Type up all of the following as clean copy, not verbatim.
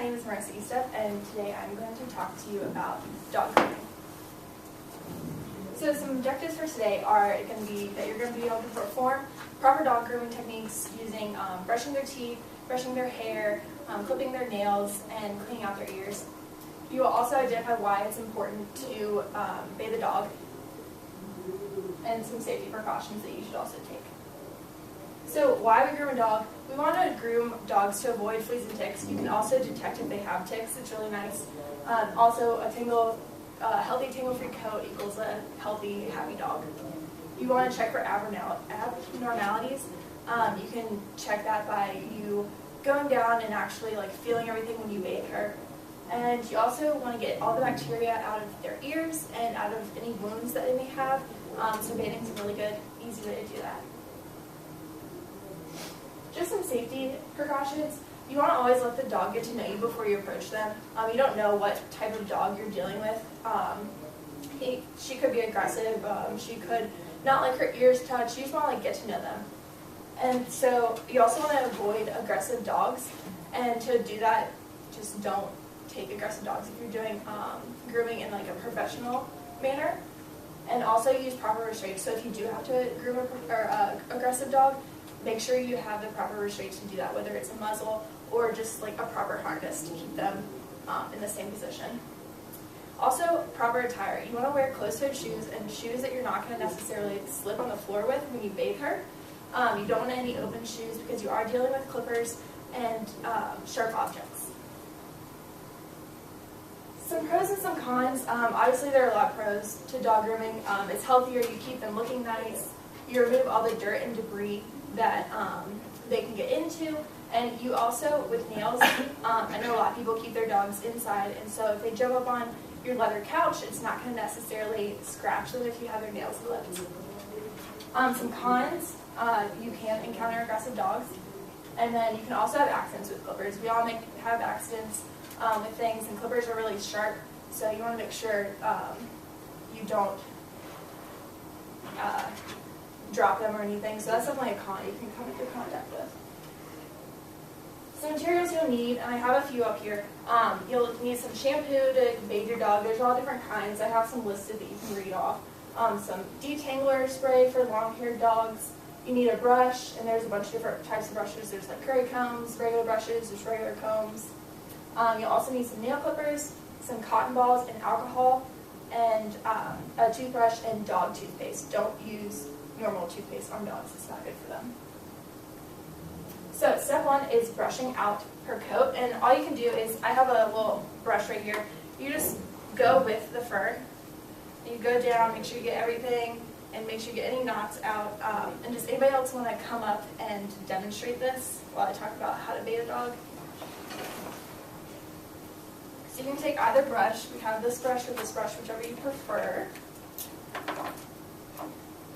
name is MarissaE, and today I'm going to talk to you about dog grooming. So some objectives for today are going to be that you're going to be able to perform proper dog grooming techniques using brushing their teeth, brushing their hair, clipping their nails, and cleaning out their ears. You will also identify why it's important to bathe the dog and some safety precautions that you should also take. So why we groom a dog? We want to groom dogs to avoid fleas and ticks. You can also detect if they have ticks. It's really nice. Also, a healthy tangle-free coat equals a healthy, happy dog. You want to check for abnormalities. You can check that by you going down and actually feeling everything when you bathe her. And you also want to get all the bacteria out of their ears and out of any wounds that they may have. So bathing is a really good, easy way to do that. Just some safety precautions. You want to always let the dog get to know you before you approach them. You don't know what type of dog you're dealing with. She could be aggressive. She could not like her ears touched. You just want to get to know them. And so you also want to avoid aggressive dogs. And to do that, just don't take aggressive dogs if you're doing grooming in a professional manner. And also use proper restraints. So if you do have to groom an aggressive dog, make sure you have the proper restraints to do that, whether it's a muzzle or just a proper harness to keep them in the same position. Also, proper attire. You want to wear closed-toed shoes and shoes that you're not going to necessarily slip on the floor with when you bathe her. You don't want any open shoes because you are dealing with clippers and sharp objects. Some pros and some cons. Obviously, there are a lot of pros to dog grooming. It's healthier. You keep them looking nice. You remove all the dirt and debris that they can get into. And you also, with nails, I know a lot of people keep their dogs inside, and so if they jump up on your leather couch, it's not going to necessarily scratch them if you have their nails clipped. Some cons, you can encounter aggressive dogs, and then you can also have accidents with clippers. We all have accidents with things, and clippers are really sharp, so you want to make sure you don't drop them or anything, so that's definitely a con you can come into contact with. Some materials you'll need, and I have a few up here. You'll need some shampoo to bathe your dog. There's all different kinds. I have some listed that you can read off. Some detangler spray for long-haired dogs. You need a brush, and there's a bunch of different types of brushes. There's curry combs, regular brushes, there's regular combs. You'll also need some nail clippers, some cotton balls and alcohol, and a toothbrush and dog toothpaste. Don't use normal toothpaste on dogs. It's not good for them. So step one is brushing out her coat, and all you can do is, I have a little brush right here. You just go with the fur. You go down, make sure you get everything, and make sure you get any knots out. And does anybody else want to come up and demonstrate this while I talk about how to bathe a dog? So you can take either brush. We have this brush or this brush, whichever you prefer.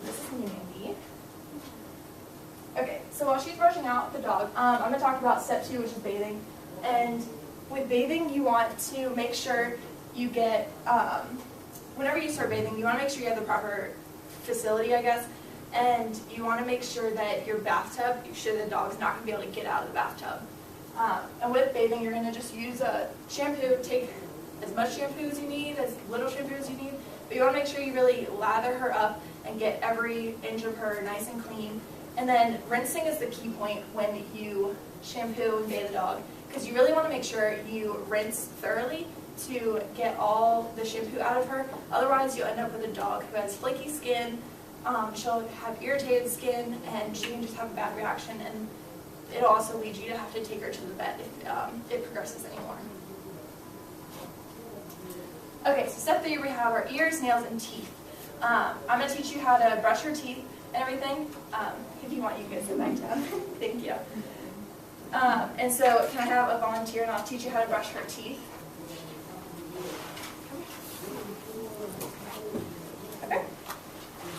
This is Mandy. Okay, so while she's brushing out the dog, I'm going to talk about step 2, which is bathing. And with bathing, you want to make sure you get, whenever you start bathing, you want to make sure you have the proper facility, I guess. And you want to make sure that your bathtub, the dog's not going to be able to get out of the bathtub. And with bathing, you're going to just use a shampoo. Take as much shampoo as you need, as little shampoo as you need. But you want to make sure you really lather her up and get every inch of her nice and clean. And then rinsing is the key point when you shampoo and bathe the dog, because you really want to make sure you rinse thoroughly to get all the shampoo out of her. Otherwise, you'll end up with a dog who has flaky skin, she'll have irritated skin, and she can just have a bad reaction, and it'll also lead you to have to take her to the vet if it progresses anymore. Okay, so step 3, we have our ears, nails, and teeth. I'm going to teach you how to brush your teeth and everything. If you want, you can sit back down. Thank you. And so, can I have a volunteer, and I'll teach you how to brush her teeth. Okay.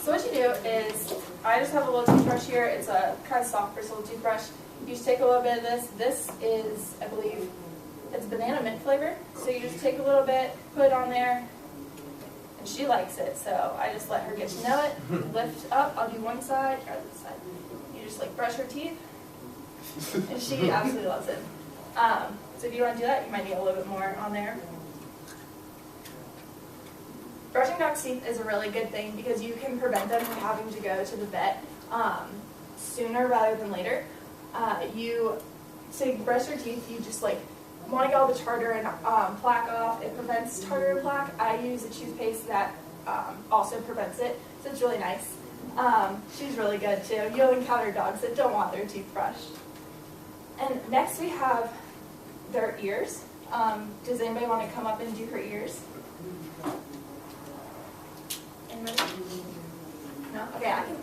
So what you do is, I just have a little toothbrush here. It's a kind of soft bristled toothbrush. You just take a little bit of this. This is, I believe, it's banana mint flavor. So you just take a little bit, put it on there, and she likes it. So I just let her get to know it. Lift up. I'll do one side, try this side. You just brush her teeth, and she absolutely loves it. So if you want to do that, you might need a little bit more on there. Brushing dogs' teeth is a really good thing because you can prevent them from having to go to the vet sooner rather than later. So you brush your teeth, you just like want to get all the tartar and plaque off. It prevents tartar and plaque. I use a toothpaste that also prevents it, so it's really nice. She's really good too. You'll encounter dogs that don't want their teeth brushed. And next we have their ears. Does anybody want to come up and do her ears? Anybody? No? Okay, I can.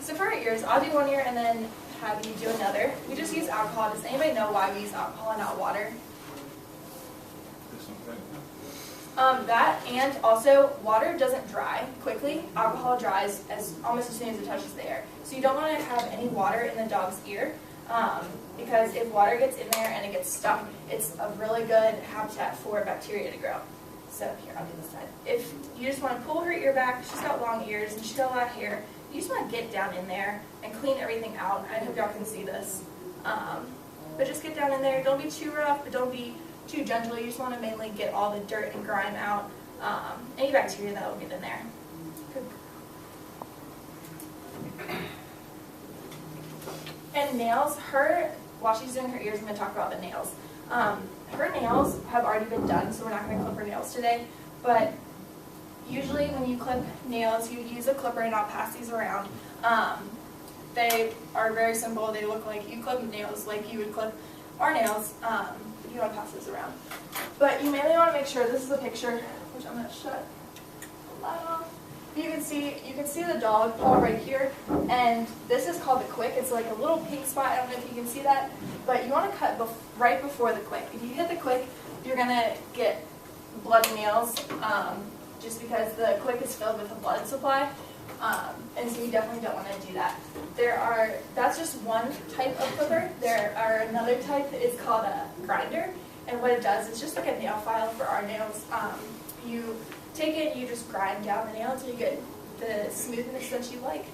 So for our ears, I'll do one ear and then have you do another. We just use alcohol. Does anybody know why we use alcohol and not water? That, and also water doesn't dry quickly. Alcohol dries almost as soon as it touches the air. So you don't want to have any water in the dog's ear because if water gets in there and it gets stuck, it's a really good habitat for bacteria to grow. So here, I'll do this side. If you just want to pull her ear back, she's got long ears and she's got a lot of hair. You just want to get down in there and clean everything out. I hope y'all can see this. But just get down in there. Don't be too rough, but don't be too gentle. You just want to mainly get all the dirt and grime out. Any bacteria that will get in there. And nails, while she's doing her ears, I'm going to talk about the nails. Her nails have already been done, so we're not going to clip her nails today. But usually when you clip nails, you use a clipper, and I'll pass these around. They are very simple. They look like you clip nails like you would clip our nails. If you want to pass this around. But you mainly want to make sure, this is a picture, which I'm going to shut the light off. You can see the dog paw right here, and this is called the quick. It's like a little pink spot. I don't know if you can see that, but you want to cut right before the quick. If you hit the quick, you're going to get bloody nails, just because the quick is filled with a blood supply, and so you definitely don't want to do that. That's just one type of clipper. There are another type that is called a grinder, and what it does is just like a nail file for our nails. You take it, you just grind down the nail until you get the smoothness that you like.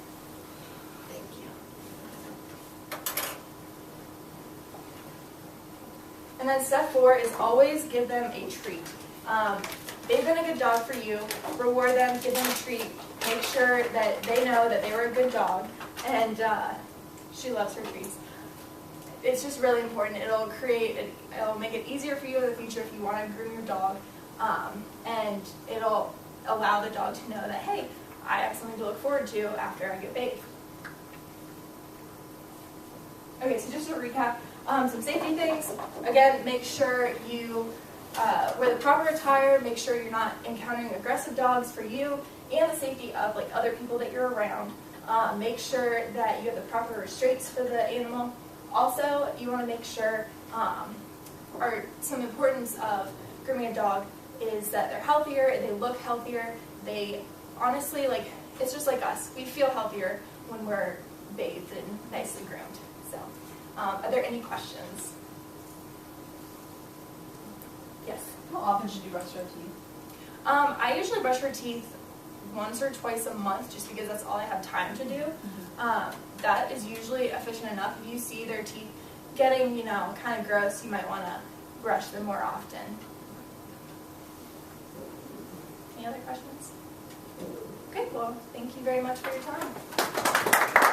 Thank you. And then step 4 is always give them a treat. They've been a good dog for you. Reward them, give them a treat. Make sure that they know that they were a good dog, and she loves her treats. It's just really important. It'll make it easier for you in the future if you want to groom your dog, and it'll allow the dog to know that, hey, I have something to look forward to after I get bathed. Okay, so just to recap, some safety things. Again, make sure you wear the proper attire, make sure you're not encountering aggressive dogs for you and the safety of like other people that you're around. Make sure that you have the proper restraints for the animal. Also, you want to make sure, or some importance of grooming a dog is that they're healthier, they look healthier, they honestly, like, it's just like us. We feel healthier when we're bathed and nicely groomed. So, are there any questions? Yes? How often should you brush your teeth? I usually brush her teeth once or twice a month just because that's all I have time to do. That is usually efficient enough. If you see their teeth getting, kind of gross, you might want to brush them more often. Any other questions? Okay, well, thank you very much for your time.